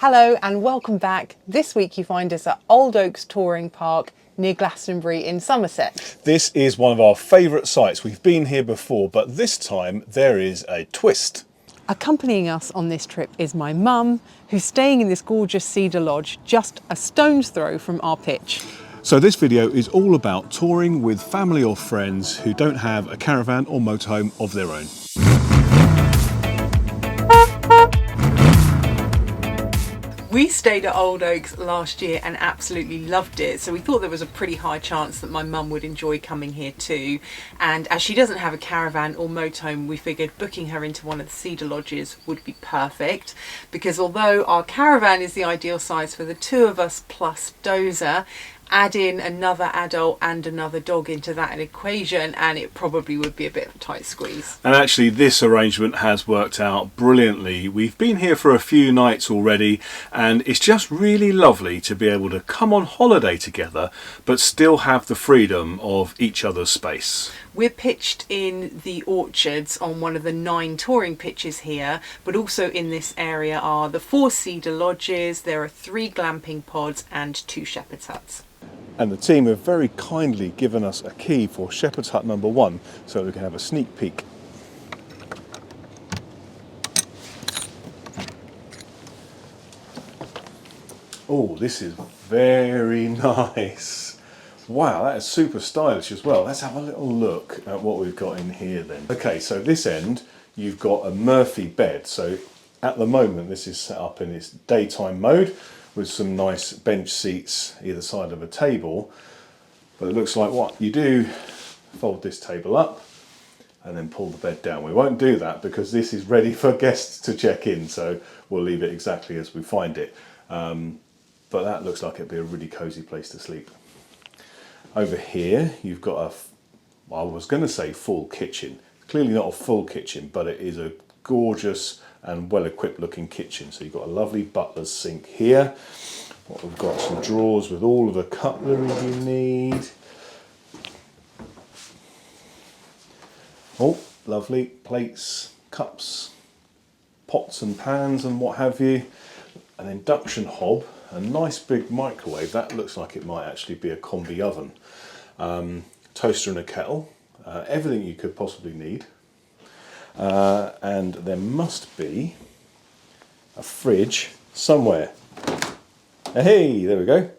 Hello and welcome back. This week you find us at Old Oaks Touring Park near Glastonbury in Somerset. This is one of our favourite sites. We've been here before, but this time there is a twist. Accompanying us on this trip is my mum, who's staying in this gorgeous cedar lodge just a stone's throw from our pitch. So this video is all about touring with family or friends who don't have a caravan or motorhome of their own. We stayed at Old Oaks last year and absolutely loved it, so we thought there was a pretty high chance that my mum would enjoy coming here too. And as she doesn't have a caravan or motorhome, we figured booking her into one of the cedar lodges would be perfect, because although our caravan is the ideal size for the two of us plus Dozer, add in another adult and another dog into that equation and it probably would be a bit of a tight squeeze. And actually this arrangement has worked out brilliantly. We've been here for a few nights already and it's just really lovely to be able to come on holiday together but still have the freedom of each other's space. We're pitched in the orchards on one of the 9 touring pitches here, but also in this area are the 4 cedar lodges, there are 3 glamping pods and 2 shepherd's huts. And the team have very kindly given us a key for Shepherd's Hut number 1 so we can have a sneak peek. Oh, this is very nice. Wow, that is super stylish as well. Let's have a little look at what we've got in here then. Okay, so this end you've got a Murphy bed. So at the moment this is set up in its daytime mode with some nice bench seats either side of a table. But it looks like what you do, fold this table up and then pull the bed down. We won't do that because this is ready for guests to check in, so we'll leave it exactly as we find it. But that looks like it'd be a really cosy place to sleep. Over here you've got I was going to say full kitchen. Clearly not a full kitchen, but it is a gorgeous and well-equipped looking kitchen. So you've got a lovely butler's sink here. We've got some drawers with all of the cutlery you need. Oh, lovely plates, cups, pots and pans and what have you. An induction hob, a nice big microwave. That looks like it might actually be a combi oven. Toaster and a kettle, everything you could possibly need. And there must be a fridge somewhere. Hey, there we go.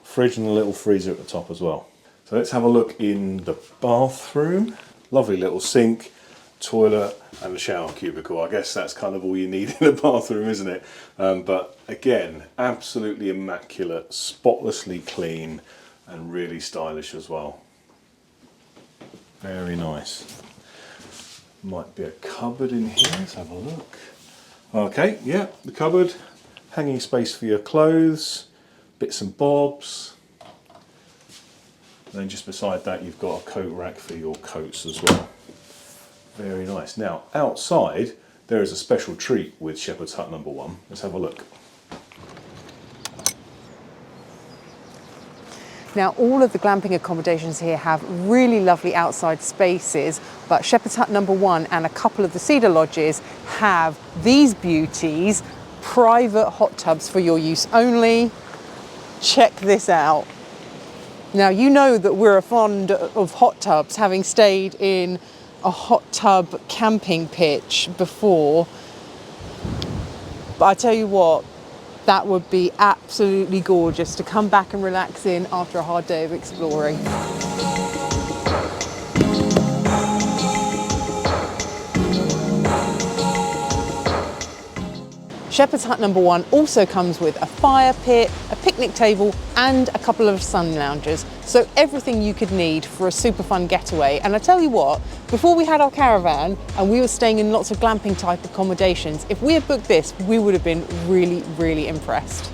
Fridge and a little freezer at the top as well. So let's have a look in the bathroom. Lovely little sink, toilet and a shower cubicle. I guess that's kind of all you need in a bathroom, isn't it? But again, absolutely immaculate, spotlessly clean and really stylish as well. Very nice. Might be a cupboard in here, let's have a look. Okay, yeah, the cupboard, hanging space for your clothes, bits and bobs. And then just beside that you've got a coat rack for your coats as well. Very nice. Now outside there is a special treat with Shepherd's Hut number 1. Let's have a look. Now all of the glamping accommodations here have really lovely outside spaces, but Shepherd's Hut number 1 and a couple of the cedar lodges have these beauties, private hot tubs for your use only. Check this out. Now you know that we're fond of hot tubs, having stayed in a hot tub camping pitch before, but I tell you what, that would be absolutely gorgeous to come back and relax in after a hard day of exploring. Shepherd's Hut number 1 also comes with a fire pit, a picnic table and a couple of sun loungers. So everything you could need for a super fun getaway. And I tell you what, before we had our caravan and we were staying in lots of glamping type accommodations, if we had booked this, we would have been really, really impressed.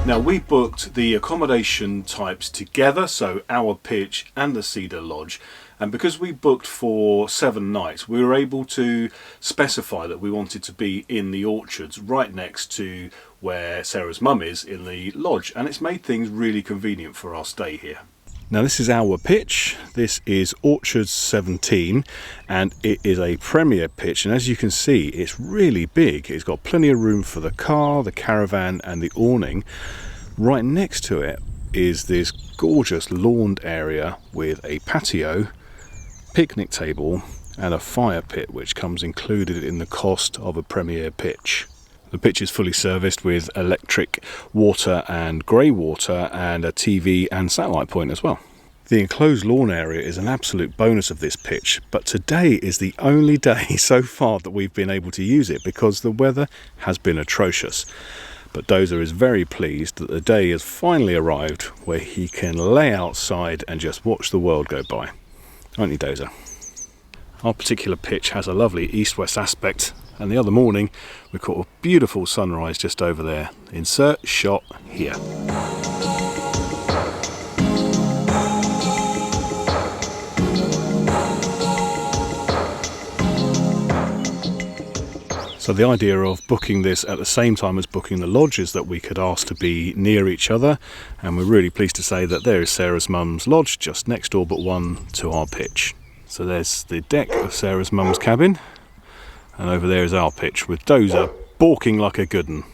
Now we booked the accommodation types together, so our pitch and the cedar lodge, And because we booked for 7 nights, we were able to specify that we wanted to be in the orchards right next to where Sarah's mum is in the lodge, and it's made things really convenient for our stay here. Now this is our pitch. This is Orchards 17 and it is a premier pitch, and as you can see it's really big. It's got plenty of room for the car, the caravan and the awning. Right next to it is this gorgeous lawned area with a patio, picnic table and a fire pit, which comes included in the cost of a premier pitch. The pitch is fully serviced with electric, water and grey water and a TV and satellite point as well. The enclosed lawn area is an absolute bonus of this pitch, but today is the only day so far that we've been able to use it because the weather has been atrocious. But Dozer is very pleased that the day has finally arrived where he can lay outside and just watch the world go by. Aren't you, Dozer? Our particular pitch has a lovely east-west aspect, and the other morning we caught a beautiful sunrise just over there. Insert shot here. So the idea of booking this at the same time as booking the lodge is that we could ask to be near each other, and we're really pleased to say that there is Sarah's mum's lodge just next door but one to our pitch. So there's the deck of Sarah's mum's cabin, and over there is our pitch with Dozer balking like a good 'un.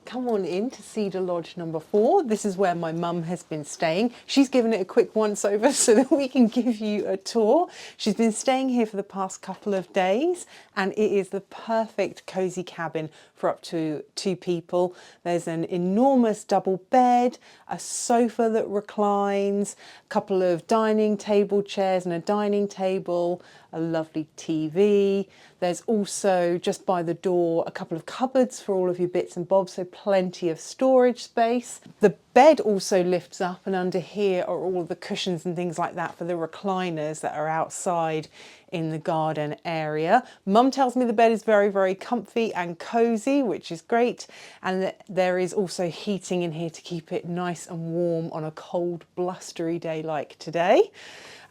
Come on in to Cedar Lodge number 4. This is where my mum has been staying. She's given it a quick once over so that we can give you a tour. She's been staying here for the past couple of days, and it is the perfect cosy cabin for up to 2 people. There's an enormous double bed, a sofa that reclines, a couple of dining table chairs and a dining table, a lovely TV. There's also, just by the door, a couple of cupboards for all of your bits and bobs, so plenty of storage space. The bed also lifts up, and under here are all the cushions and things like that for the recliners that are outside in the garden area. Mum tells me the bed is very, very comfy and cozy, which is great. And there is also heating in here to keep it nice and warm on a cold, blustery day like today.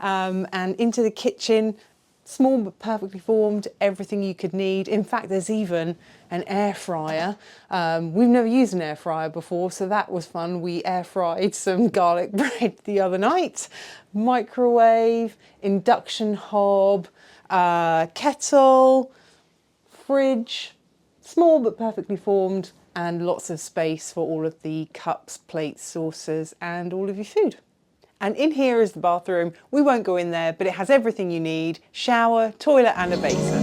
And into the kitchen, small but perfectly formed, everything you could need. In fact, there's even an air fryer. We've never used an air fryer before, so that was fun. We air fried some garlic bread the other night. Microwave, induction hob, kettle, fridge, small but perfectly formed, and lots of space for all of the cups, plates, saucers, and all of your food. And in here is the bathroom. We won't go in there, but it has everything you need: shower, toilet and a basin.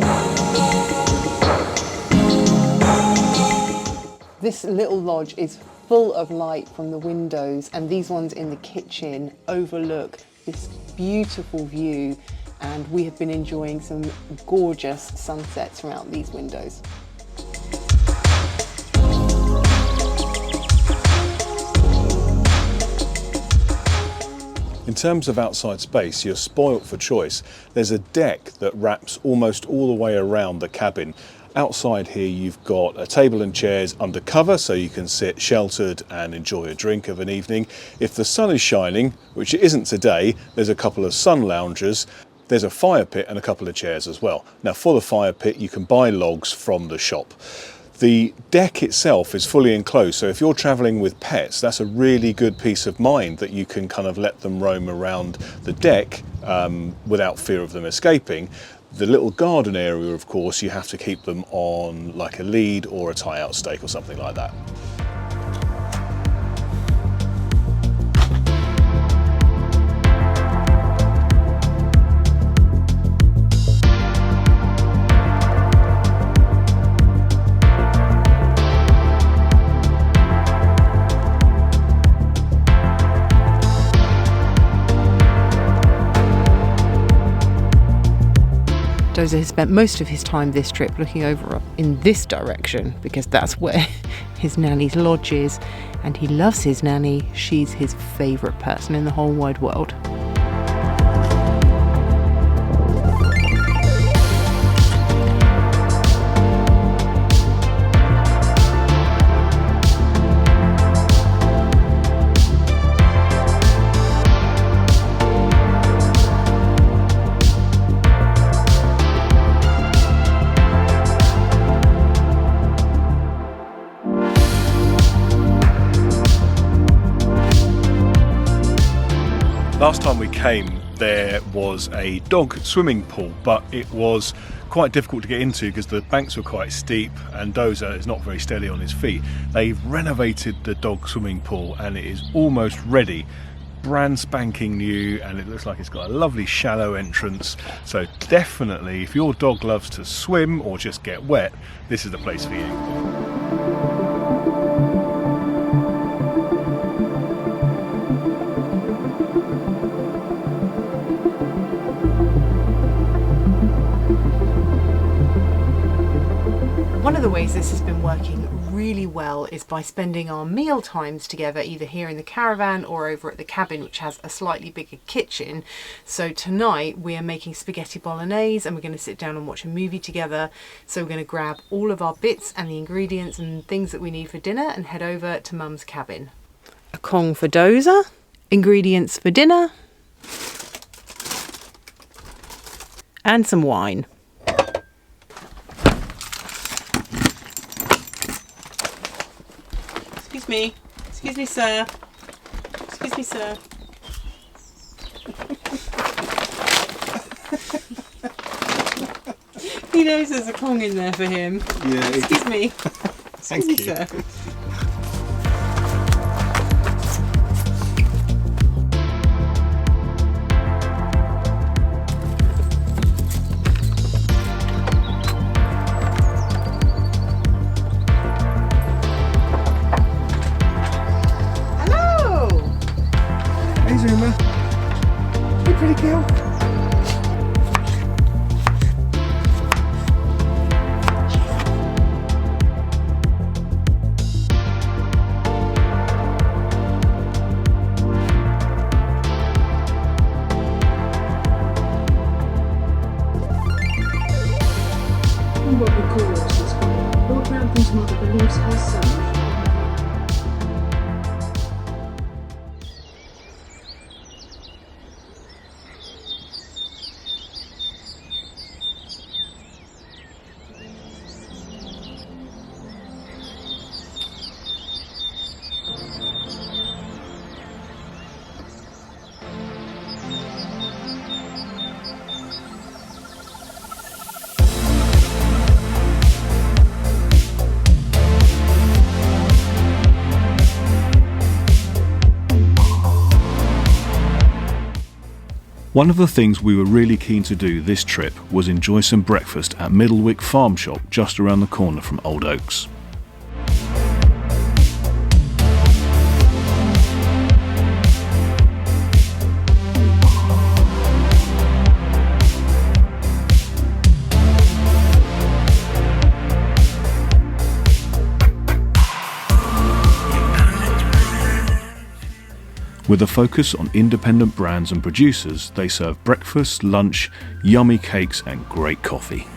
This little lodge is full of light from the windows, and these ones in the kitchen overlook this beautiful view, and we have been enjoying some gorgeous sunsets throughout these windows. In terms of outside space, you're spoilt for choice. There's a deck that wraps almost all the way around the cabin. Outside here you've got a table and chairs under cover so you can sit sheltered and enjoy a drink of an evening. If the sun is shining, which it isn't today, there's a couple of sun loungers. There's a fire pit and a couple of chairs as well. Now for the fire pit you can buy logs from the shop. The deck itself is fully enclosed, so if you're travelling with pets, that's a really good peace of mind that you can kind of let them roam around the deck without fear of them escaping. The little garden area, of course, you have to keep them on like a lead or a tie-out stake or something like that. Dozer has spent most of his time this trip looking over in this direction because that's where his nanny's lodge is, and he loves his nanny. She's his favourite person in the whole wide world. Last time we came there was a dog swimming pool, but it was quite difficult to get into because the banks were quite steep and Dozer is not very steady on his feet. They've renovated the dog swimming pool and it is almost ready. Brand spanking new, and it looks like it's got a lovely shallow entrance. So definitely, if your dog loves to swim or just get wet, this is the place for you. One of the ways this has been working really well is by spending our meal times together, either here in the caravan or over at the cabin, which has a slightly bigger kitchen. So tonight we are making spaghetti bolognese and we're going to sit down and watch a movie together. So we're going to grab all of our bits and the ingredients and things that we need for dinner and head over to Mum's cabin. A Kong for Dozer, ingredients for dinner, and some wine. Excuse me, sir. Excuse me, sir. He knows there's a Kong in there for him. Yeah. Excuse me. Thank Excuse me, you. sir. Hey, pretty girl. What we call this Lord Ranthor's mother believes her son. One of the things we were really keen to do this trip was enjoy some breakfast at Middlewick Farm Shop just around the corner from Old Oaks. With a focus on independent brands and producers, they serve breakfast, lunch, yummy cakes and great coffee.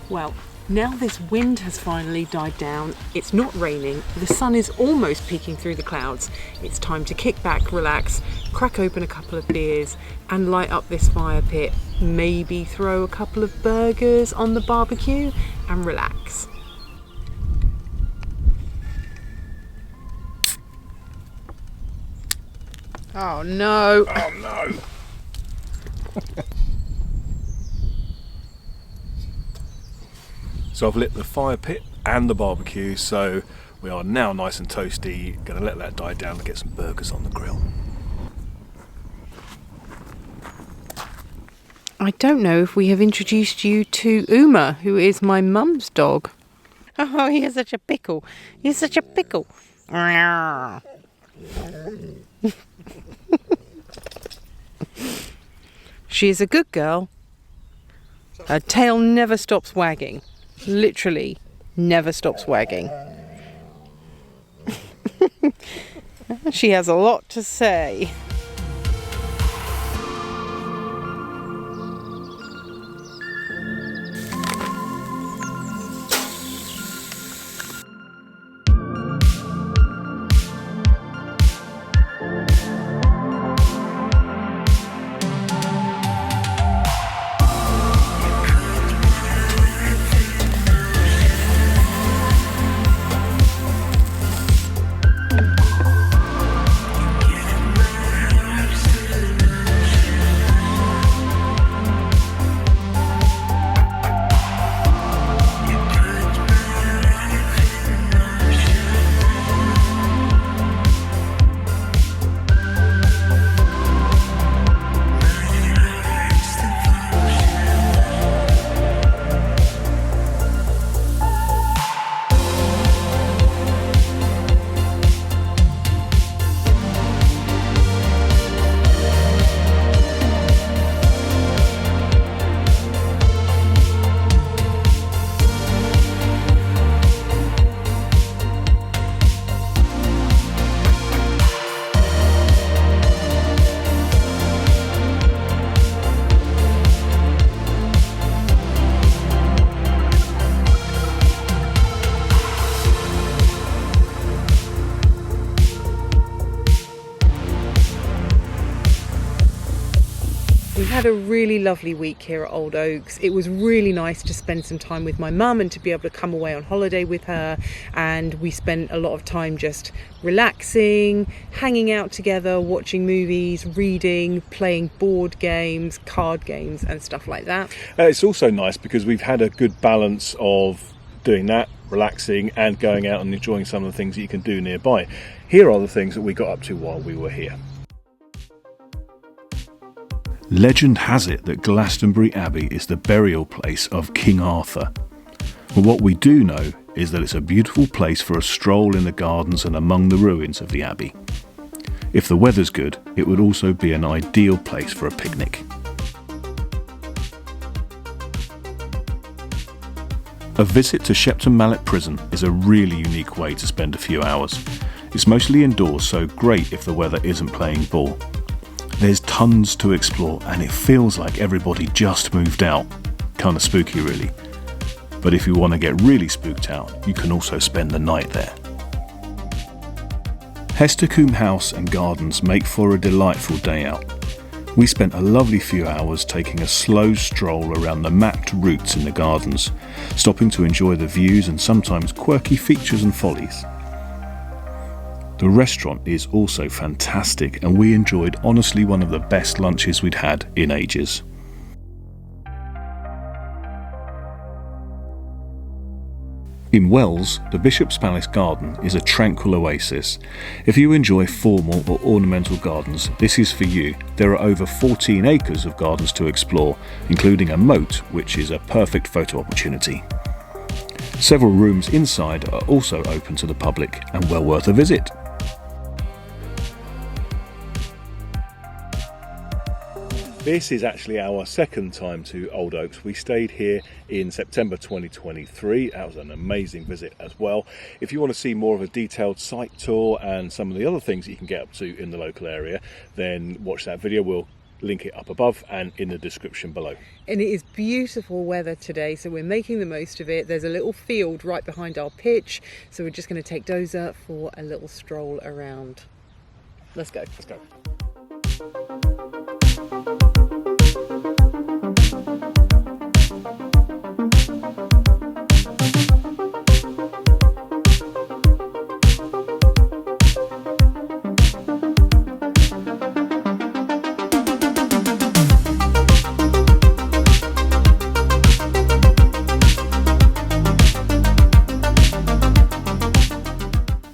Well, now this wind has finally died down, it's not raining, the sun is almost peeking through the clouds. It's time to kick back, relax, crack open a couple of beers and light up this fire pit. Maybe throw a couple of burgers on the barbecue and relax. Oh no! Oh no! So I've lit the fire pit and the barbecue, so we are now nice and toasty. Gonna let that die down and get some burgers on the grill. I don't know if we have introduced you to Uma, who is my mum's dog. Oh, you're such a pickle. You're such a pickle. She is a good girl. Her tail never stops wagging. literally never stops wagging. She has a lot to say. We had a really lovely week here at Old Oaks. It was really nice to spend some time with my mum and to be able to come away on holiday with her, and we spent a lot of time just relaxing, hanging out together, watching movies, reading, playing board games, card games and stuff like that. It's also nice because we've had a good balance of doing that, relaxing, and going out and enjoying some of the things that you can do nearby. Here are the things that we got up to while we were here. Legend has it that Glastonbury Abbey is the burial place of King Arthur. But what we do know is that it's a beautiful place for a stroll in the gardens and among the ruins of the abbey. If the weather's good, it would also be an ideal place for a picnic. A visit to Shepton Mallet Prison is a really unique way to spend a few hours. It's mostly indoors, so great if the weather isn't playing ball. There's tons to explore and it feels like everybody just moved out. Kinda spooky really. But if you want to get really spooked out, you can also spend the night there. Hestercombe House and Gardens make for a delightful day out. We spent a lovely few hours taking a slow stroll around the mapped routes in the gardens, stopping to enjoy the views and sometimes quirky features and follies. The restaurant is also fantastic and we enjoyed honestly one of the best lunches we'd had in ages. In Wells, the Bishop's Palace Garden is a tranquil oasis. If you enjoy formal or ornamental gardens, this is for you. There are over 14 acres of gardens to explore, including a moat, which is a perfect photo opportunity. Several rooms inside are also open to the public and well worth a visit. This is actually our second time to Old Oaks. We stayed here in September 2023. That was an amazing visit as well. If you want to see more of a detailed site tour and some of the other things that you can get up to in the local area, then watch that video. We'll link it up above and in the description below. And it is beautiful weather today, so we're making the most of it. There's a little field right behind our pitch, so we're just going to take Dozer for a little stroll around. Let's go. Let's go.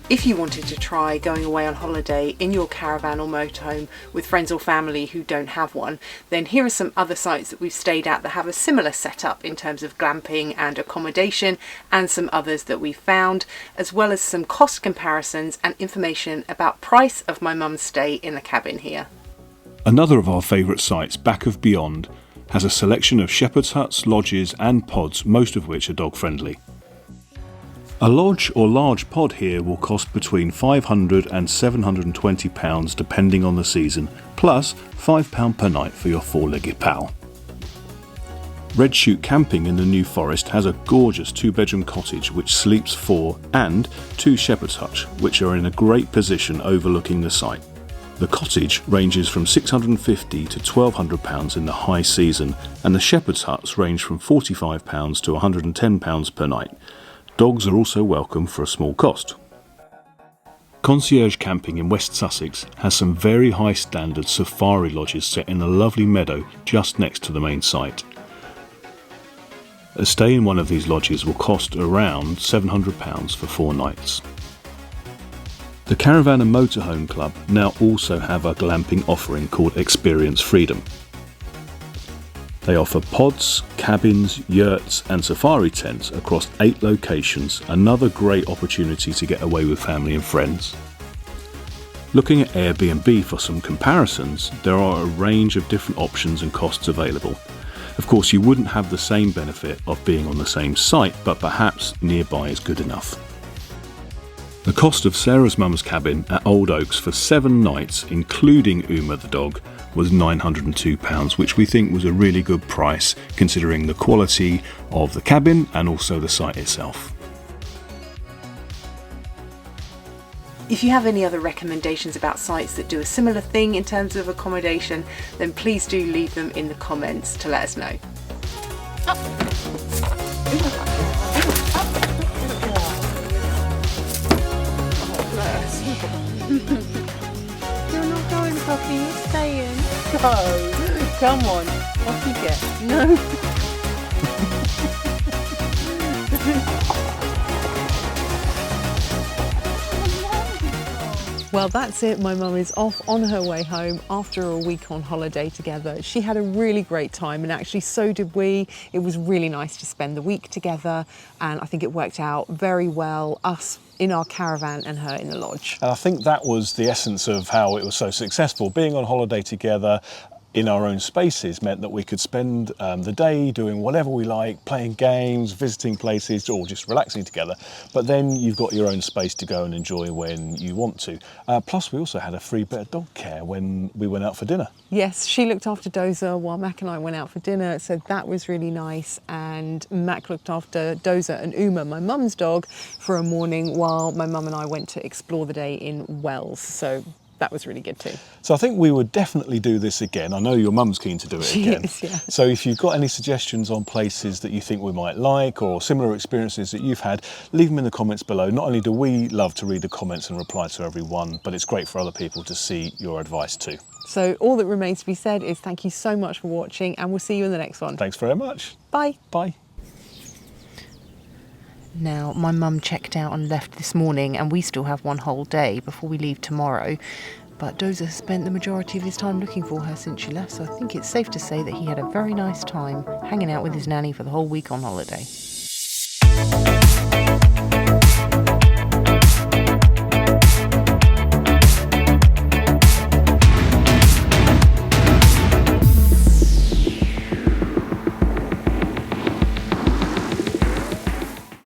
If you wanted to try going away on holiday in your caravan or motorhome with friends or family who don't have one, then here are some other sites that we've stayed at that have a similar setup in terms of glamping and accommodation, and some others that we found, as well as some cost comparisons and information about price of my mum's stay in the cabin here. Another of our favourite sites, Back of Beyond, has a selection of shepherd's huts, lodges and pods, most of which are dog friendly. A lodge or large pod here will cost between £500 and £720 depending on the season, plus £5 per night for your four-legged pal. Red Chute Camping in the New Forest has a gorgeous 2-bedroom cottage which sleeps 4 and 2 shepherd's huts which are in a great position overlooking the site. The cottage ranges from £650 to £1,200 in the high season, and the shepherd's huts range from £45 to £110 per night. Dogs are also welcome for a small cost. Concierge Camping in West Sussex has some very high standard safari lodges set in a lovely meadow just next to the main site. A stay in one of these lodges will cost around £700 for 4 nights. The Caravan and Motorhome Club now also have a glamping offering called Experience Freedom. They offer pods, cabins, yurts and safari tents across 8 locations, another great opportunity to get away with family and friends. Looking at Airbnb for some comparisons, there are a range of different options and costs available. Of course, you wouldn't have the same benefit of being on the same site, but perhaps nearby is good enough. The cost of Sarah's mum's cabin at Old Oaks for 7 nights, including Uma the dog, was £902, which we think was a really good price considering the quality of the cabin and also the site itself. If you have any other recommendations about sites that do a similar thing in terms of accommodation, then please do leave them in the comments to let us know. You're not going, puppy, you're staying. Go. Come on. Off you get. No. Well, that's it. My mum is off on her way home after a week on holiday together. She had a really great time and actually so did we. It was really nice to spend the week together and I think it worked out very well, us in our caravan and her in the lodge. And I think that was the essence of how it was so successful. Being on holiday together in our own spaces meant that we could spend the day doing whatever we like, playing games, visiting places, or just relaxing together. But then you've got your own space to go and enjoy when you want to. Plus, we also had a free bit of dog care when we went out for dinner. Yes, she looked after Dozer while Mac and I went out for dinner, so that was really nice. And Mac looked after Dozer and Uma, my mum's dog, for a morning while my mum and I went to explore the day in Wells. So that was really good too. So I think we would definitely do this again. I know your mum's keen to do it She again. is, yeah. So if you've got any suggestions on places that you think we might like or similar experiences that you've had, leave them in the comments below. Not only do we love to read the comments and reply to everyone, but it's great for other people to see your advice too. So all that remains to be said is thank you so much for watching and we'll see you in the next one. Thanks very much. Bye. Bye. Now, my mum checked out and left this morning and we still have one whole day before we leave tomorrow. But Dozer has spent the majority of his time looking for her since she left, so I think it's safe to say that he had a very nice time hanging out with his nanny for the whole week on holiday.